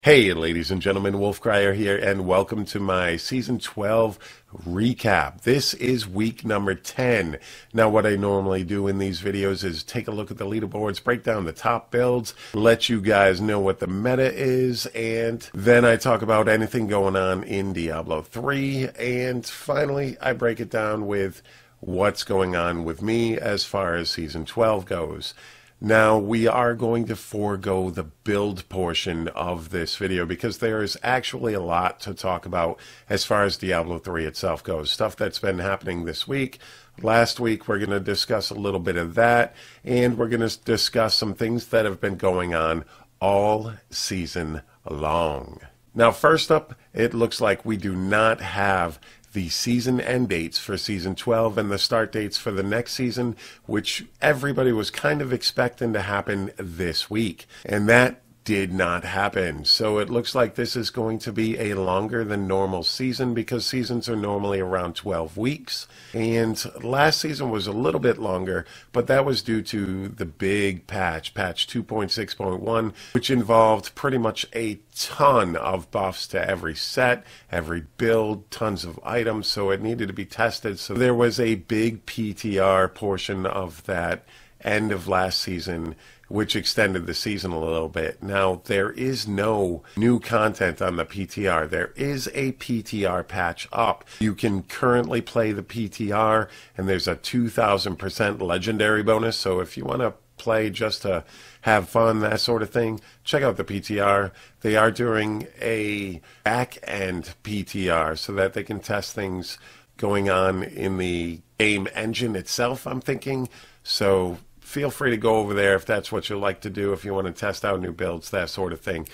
Hey, ladies and gentlemen, Wolf Crier here, and welcome to my Season 12 recap. This is week number 10. Now, what I normally do in these videos is take a look at the leaderboards, break down the top builds, let you guys know what the meta is, and then I talk about anything going on in Diablo 3, and finally, I break it down with what's going on with me as far as Season 12 goes. Now, we are going to forego the build portion of this video because there is actually a lot to talk about as far as Diablo 3 itself goes. Stuff that's been happening this week. Last week, we're going to discuss a little bit of that, and we're going to discuss some things that have been going on all season long. Now, first up, it looks like we do not have the season end dates for Season 12 and the start dates for the next season, which everybody was kind of expecting to happen this week. And that did not happen. So it looks like this is going to be a longer than normal season because seasons are normally around 12 weeks. And last season was a little bit longer, but that was due to the big patch 2.6.1, which involved pretty much a ton of buffs to every set, every build, tons of items, so it needed to be tested. So there was a big PTR portion of that end of last season, which extended the season a little bit. Now, there is no new content on the PTR. There is a PTR patch up. You can currently play the PTR, and there's a 2,000% legendary bonus. So if you want to play just to have fun, that sort of thing, check out the PTR. They are doing a back-end PTR so that they can test things going on in the game engine itself, I'm thinking. So feel free to go over there if that's what you like to do, if you want to test out new builds, that sort of thing.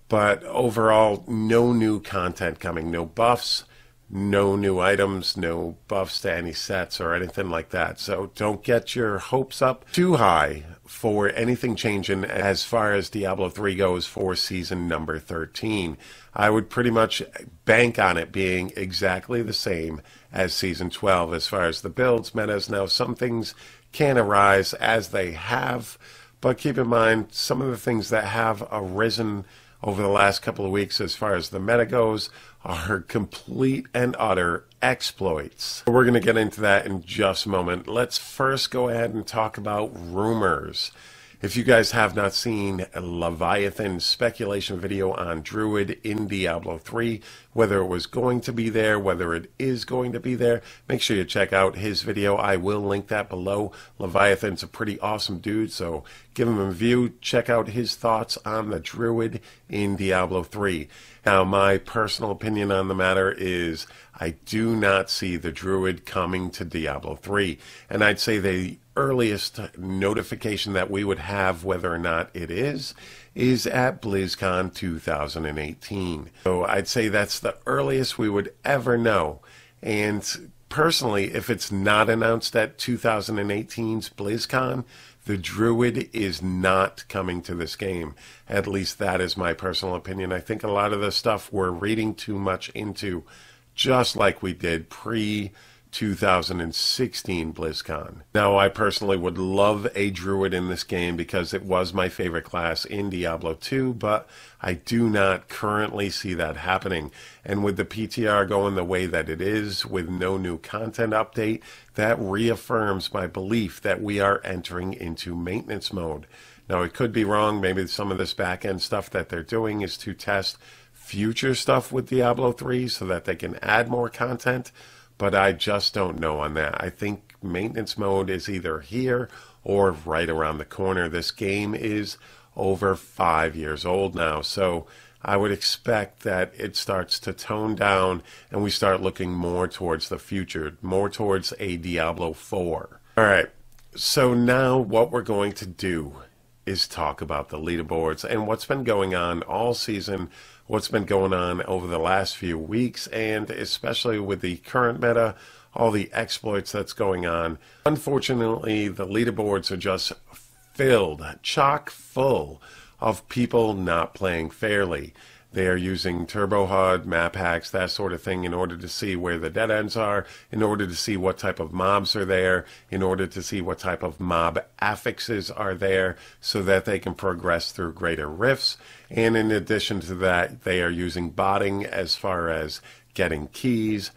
But overall, no new content coming, no buffs, no new items, no buffs to any sets or anything like that. So don't get your hopes up too high for anything changing as far as Diablo 3 goes for season number 13. I would pretty much bank on it being exactly the same as season 12 as far as the builds, metas. Now, some things can arise as they have, but keep in mind some of the things that have arisen over the last couple of weeks as far as the meta goes are complete and utter exploits. We're going to get into that in just a moment. Let's first go ahead and talk about rumors. If you guys have not seen Leviathan's speculation video on Druid in Diablo 3, whether it was going to be there, whether it is going to be there, make sure you check out his video. I will link that below. Leviathan's a pretty awesome dude, so give him a view. Check out his thoughts on the Druid in Diablo 3. Now, my personal opinion on the matter is I do not see the Druid coming to Diablo 3. And I'd say the earliest notification that we would have whether or not it is at BlizzCon 2018. So I'd say that's the earliest we would ever know. And personally, if it's not announced at 2018's BlizzCon, the Druid is not coming to this game. At least that is my personal opinion. I think a lot of the stuff we're reading too much into, just like we did pre-2016 BlizzCon. Now, I personally would love a Druid in this game because it was my favorite class in Diablo 2, but I do not currently see that happening. And with the PTR going the way that it is, with no new content update, that reaffirms my belief that we are entering into maintenance mode. Now, it could be wrong. Maybe some of this back-end stuff that they're doing is to test future stuff with Diablo 3 so that they can add more content, but I just don't know on that. I think maintenance mode is either here or right around the corner. This game is over 5 years old now, so I would expect that it starts to tone down and we start looking more towards the future, more towards a Diablo 4. All right, so now what we're going to do is talk about the leaderboards and what's been going on all season, what's been going on over the last few weeks, and especially with the current meta, all the exploits that's going on. Unfortunately, the leaderboards are just filled, chock full of people not playing fairly. They are using turbo HUD, map hacks, that sort of thing in order to see where the dead ends are, in order to see what type of mobs are there, in order to see what type of mob affixes are there so that they can progress through greater rifts. And in addition to that, they are using botting as far as getting keys,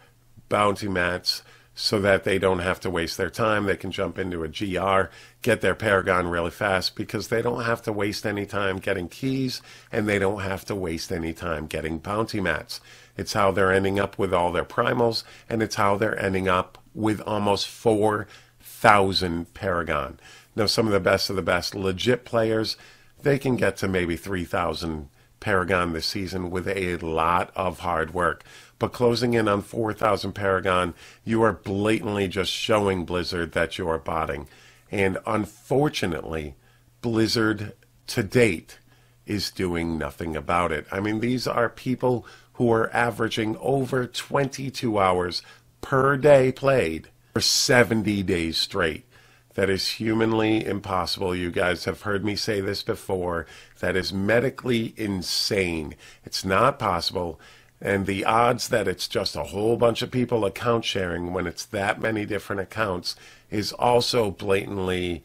bounty mats, so that they don't have to waste their time. They can jump into a GR, get their Paragon really fast because they don't have to waste any time getting keys and they don't have to waste any time getting bounty mats. It's how they're ending up with all their primals, and it's how they're ending up with almost 4,000 Paragon. Now, some of the best legit players, they can get to maybe 3,000 Paragon this season with a lot of hard work. But closing in on 4,000 Paragon, you are blatantly just showing Blizzard that you are botting. And unfortunately, Blizzard to date is doing nothing about it. I mean, these are people who are averaging over 22 hours per day played for 70 days straight. That is humanly impossible. You guys have heard me say this before. That is medically insane. It's not possible. And the odds that it's just a whole bunch of people account sharing when it's that many different accounts is also blatantly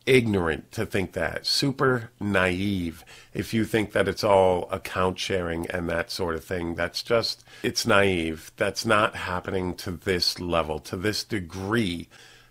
ignorant to think that. Super naive if you think that it's all account sharing and that sort of thing. That's just, it's naive. That's not happening to this level, to this degree,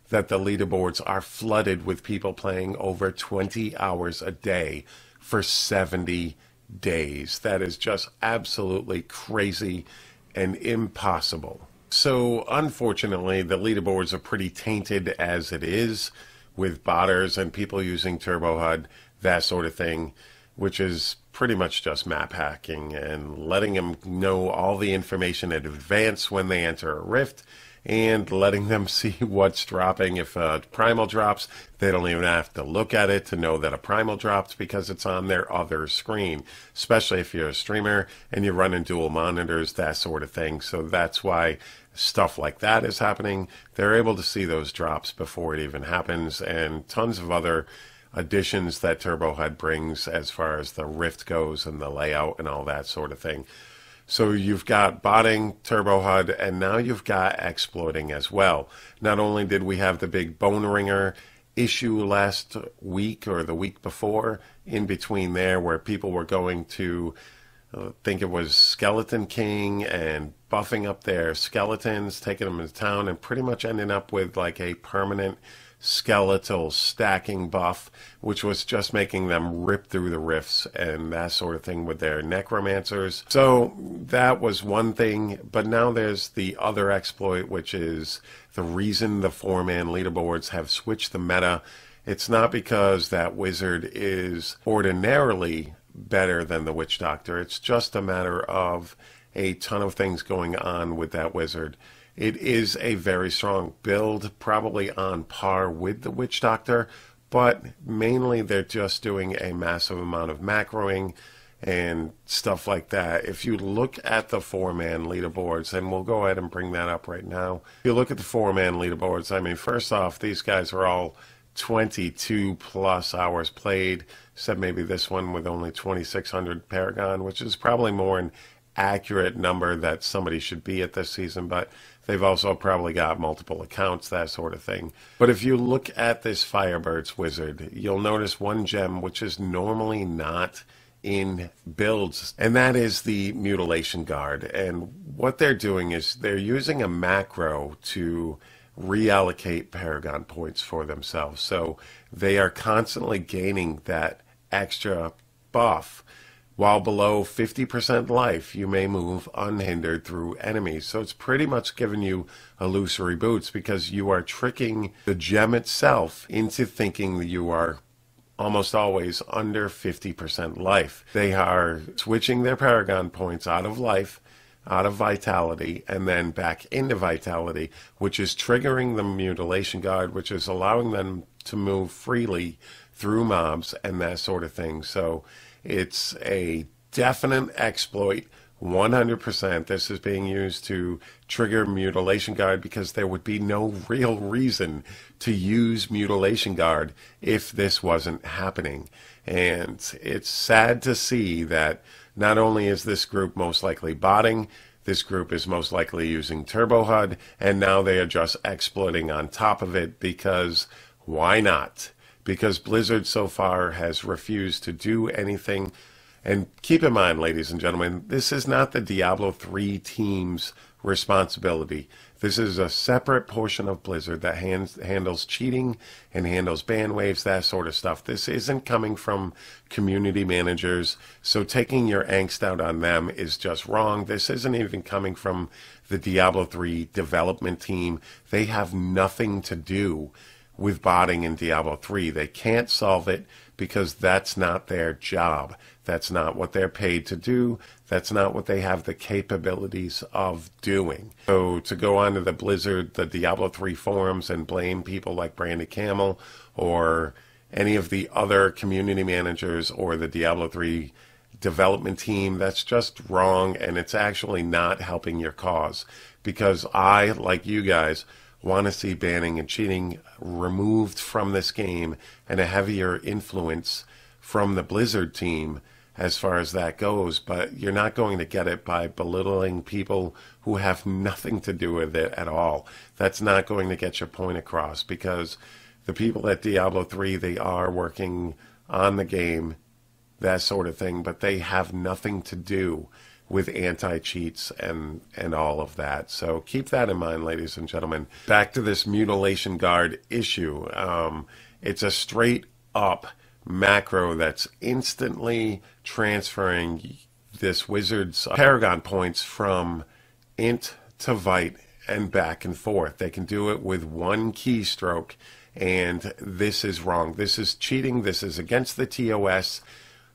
that the leaderboards are flooded with people playing over 20 hours a day for 70 days. That is just absolutely crazy and impossible. So unfortunately, the leaderboards are pretty tainted as it is, with botters and people using turbo HUD, that sort of thing, which is pretty much just map hacking and letting them know all the information in advance when they enter a rift, and letting them see what's dropping. If a primal drops, they don't even have to look at it to know that a primal dropped because it's on their other screen, especially if you're a streamer and you're running dual monitors, that sort of thing. So that's why stuff like that is happening. They're able to see those drops before it even happens, and tons of other additions that Turbo HUD brings as far as the rift goes and the layout and all that sort of thing. So you've got botting, turbo HUD, and now you've got exploiting as well. Not only did we have the big bone ringer issue last week or the week before, in between there, where people were going to, I think it was Skeleton King, and buffing up their skeletons, taking them into town, and pretty much ending up with like a permanent skeletal stacking buff, which was just making them rip through the rifts and that sort of thing with their necromancers. So that was one thing, but now there's the other exploit, which is the reason the 4-man leaderboards have switched the meta. It's not because that wizard is ordinarily better than the witch doctor. It's just a matter of a ton of things going on with that wizard. It is a very strong build, probably on par with the Witch Doctor, but mainly they're just doing a massive amount of macroing and stuff like that. If you look at the 4-man leaderboards, and we'll go ahead and bring that up right now. If you look at the 4-man leaderboards, I mean, first off, these guys are all 22 plus hours played, except maybe this one with only 2,600 Paragon, which is probably more an accurate number that somebody should be at this season, but they've also probably got multiple accounts, that sort of thing. But if you look at this Firebird's wizard, you'll notice one gem which is normally not in builds, and that is the Mutilation Guard. And what they're doing is they're using a macro to reallocate Paragon points for themselves. So they are constantly gaining that extra buff. While below 50% life, you may move unhindered through enemies. So it's pretty much giving you illusory boots, because you are tricking the gem itself into thinking that you are almost always under 50% life. They are switching their Paragon points out of life, out of vitality, and then back into vitality, which is triggering the Mutilation Guard, which is allowing them to move freely through mobs and that sort of thing. So it's a definite exploit 100% this is being used to trigger Mutilation Guard, because there would be no real reason to use Mutilation Guard if this wasn't happening. And it's sad to see that not only is this group most likely botting, this group is most likely using Turbo HUD, and now they are just exploiting on top of it, because why not? Because Blizzard so far has refused to do anything. And keep in mind, ladies and gentlemen, this is not the Diablo 3 team's responsibility. This is a separate portion of Blizzard that handles cheating and handles ban waves, that sort of stuff. This isn't coming from community managers, so taking your angst out on them is just wrong. This isn't even coming from the Diablo 3 development team. They have nothing to do with botting in Diablo 3. They can't solve it because that's not their job. That's not what they're paid to do. That's not what they have the capabilities of doing. So to go onto the Blizzard, the Diablo 3 forums and blame people like Brandy Camel or any of the other community managers or the Diablo 3 development team, that's just wrong, and it's actually not helping your cause. Because I, like you guys, want to see banning and cheating removed from this game, and a heavier influence from the Blizzard team as far as that goes. But you're not going to get it by belittling people who have nothing to do with it at all. That's not going to get your point across, because the people at Diablo 3, they are working on the game, that sort of thing, but they have nothing to do with anti-cheats and all of that. So keep that in mind, ladies and gentlemen. Back to this Mutilation Guard issue. It's a straight up macro that's instantly transferring this wizard's Paragon points from int to vite and back and forth. They can do it with one keystroke, and this is wrong. This is cheating. This is against the TOS,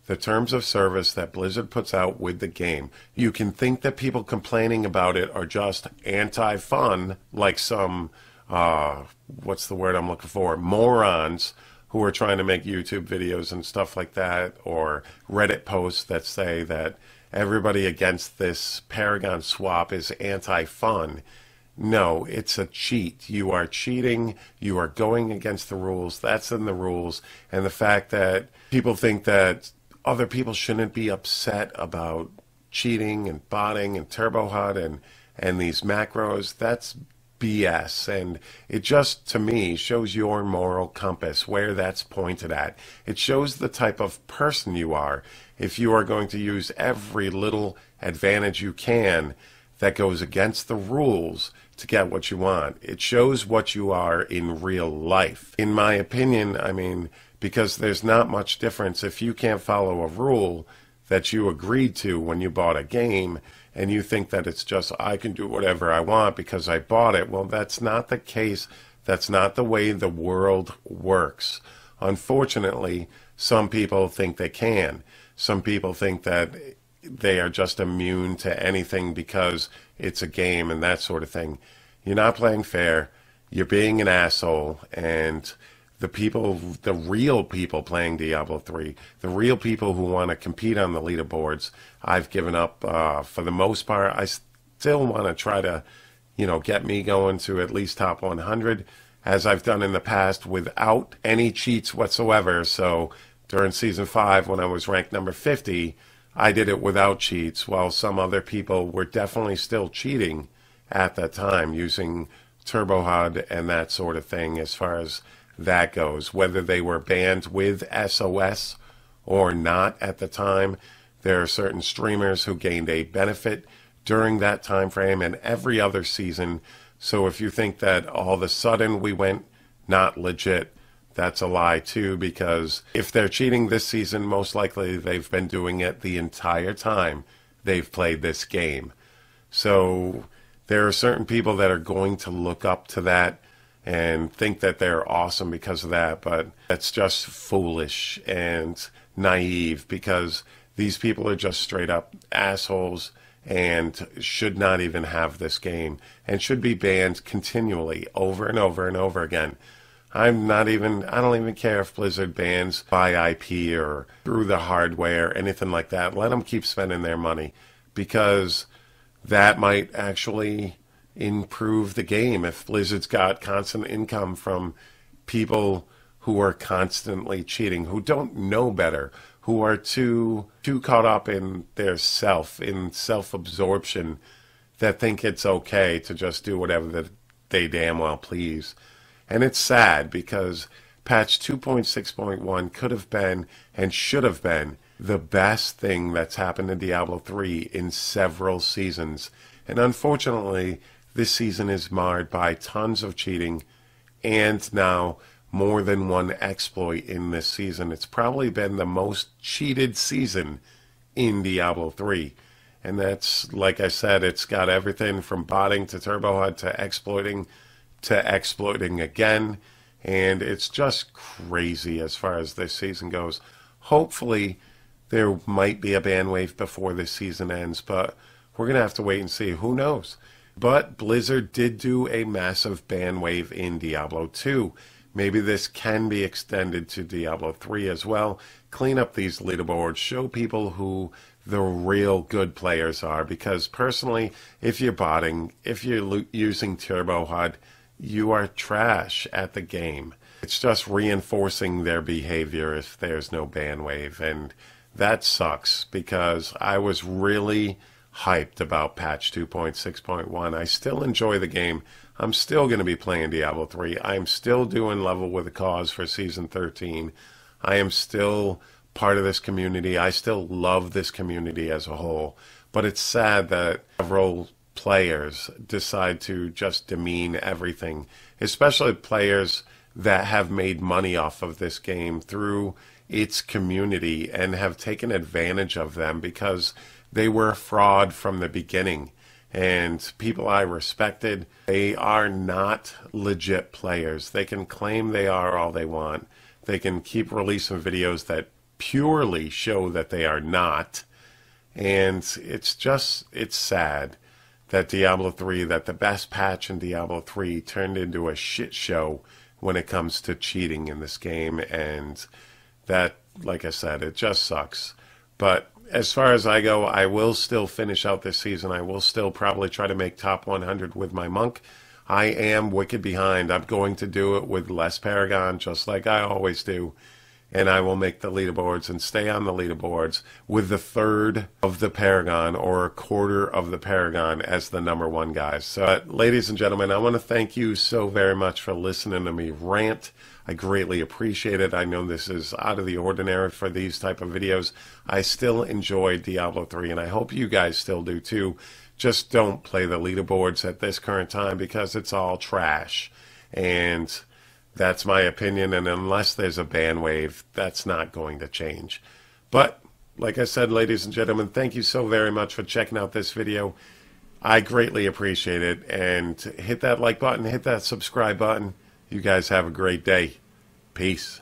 the terms of service that Blizzard puts out with the game. You can think that people complaining about it are just anti-fun, like some, what's the word I'm looking for, morons who are trying to make YouTube videos and stuff like that, or Reddit posts that say that everybody against this Paragon swap is anti-fun. No, it's a cheat. You are cheating. You are going against the rules. That's in the rules. And the fact that people think that other people shouldn't be upset about cheating and botting and Turbo HUD and these macros, that's BS. And it just, to me, shows your moral compass, where that's pointed at. It shows the type of person you are if you are going to use every little advantage you can that goes against the rules to get what you want. It shows what you are in real life. In my opinion, I mean, because there's not much difference if you can't follow a rule that you agreed to when you bought a game, and you think that it's just, I can do whatever I want because I bought it. Well, that's not the case. That's not the way the world works. Unfortunately, some people think they can. Some people think that they are just immune to anything because it's a game and that sort of thing. You're not playing fair. You're being an asshole, and the people, the real people playing Diablo 3, the real people who want to compete on the leaderboards, I've given up for the most part. I still want to try to, get me going to at least top 100, as I've done in the past without any cheats whatsoever. So during Season 5, when I was ranked number 50, I did it without cheats, while some other people were definitely still cheating at that time, using Turbo HUD and that sort of thing as far as that goes. Whether they were banned with SOS or not at the time, there are certain streamers who gained a benefit during that time frame and every other season. So if you think that all of a sudden we went not legit, that's a lie too, because if they're cheating this season, most likely they've been doing it the entire time they've played this game. So there are certain people that are going to look up to that and think that they're awesome because of that, but that's just foolish and naive, because these people are just straight up assholes and should not even have this game and should be banned continually over and over and over again. I don't even care if Blizzard bans by IP or through the hardware, anything like that. Let them keep spending their money. because that might actually improve the game if Blizzard's got constant income from people who are constantly cheating, who don't know better, who are too caught up in their self-absorption, that think it's okay to just do whatever they damn well please. And it's sad because patch 2.6.1 could have been and should have been the best thing that's happened to Diablo 3 in several seasons. And unfortunately, this season is marred by tons of cheating and now more than one exploit in this season. It's probably been the most cheated season in Diablo 3. And that's, like I said, it's got everything from botting to turbo HUD to exploiting again. And it's just crazy as far as this season goes. Hopefully, there might be a ban wave before this season ends, but we're going to have to wait and see. Who knows? But Blizzard did do a massive ban wave in Diablo 2. Maybe this can be extended to Diablo 3 as well. Clean up these leaderboards. Show people who the real good players are. Because personally, if you're botting, if you're using turbo HUD, you are trash at the game. It's just reinforcing their behavior if there's no ban wave. And that sucks because I was really hyped about patch 2.6.1. I still enjoy the game. I'm still going to be playing Diablo 3. I'm still doing Level with a Cause for Season 13. I am still part of this community. I still love this community as a whole. But it's sad that several players decide to just demean everything, especially players that have made money off of this game through its community and have taken advantage of them because they were a fraud from the beginning. And people I respected, they are not legit players. They can claim they are all they want. They can keep releasing videos that purely show that they are not. And it's sad that Diablo 3, that the best patch in Diablo 3 turned into a shit show when it comes to cheating in this game. And that, like I said, it just sucks. But as far as I go, I will still finish out this season. I will still probably try to make top 100 with my monk. I am wicked behind. I'm going to do it with less Paragon, just like I always do. And I will make the leaderboards and stay on the leaderboards with the third of the Paragon or a quarter of the Paragon as the #1 guys. So, ladies and gentlemen, I want to thank you so very much for listening to me rant. I greatly appreciate it. I know this is out of the ordinary for these type of videos. I still enjoy Diablo 3, and I hope you guys still do too. Just don't play the leaderboards at this current time because it's all trash. And that's my opinion, and unless there's a ban wave, that's not going to change. But, like I said, ladies and gentlemen, thank you so very much for checking out this video. I greatly appreciate it, and hit that like button, hit that subscribe button. You guys have a great day. Peace.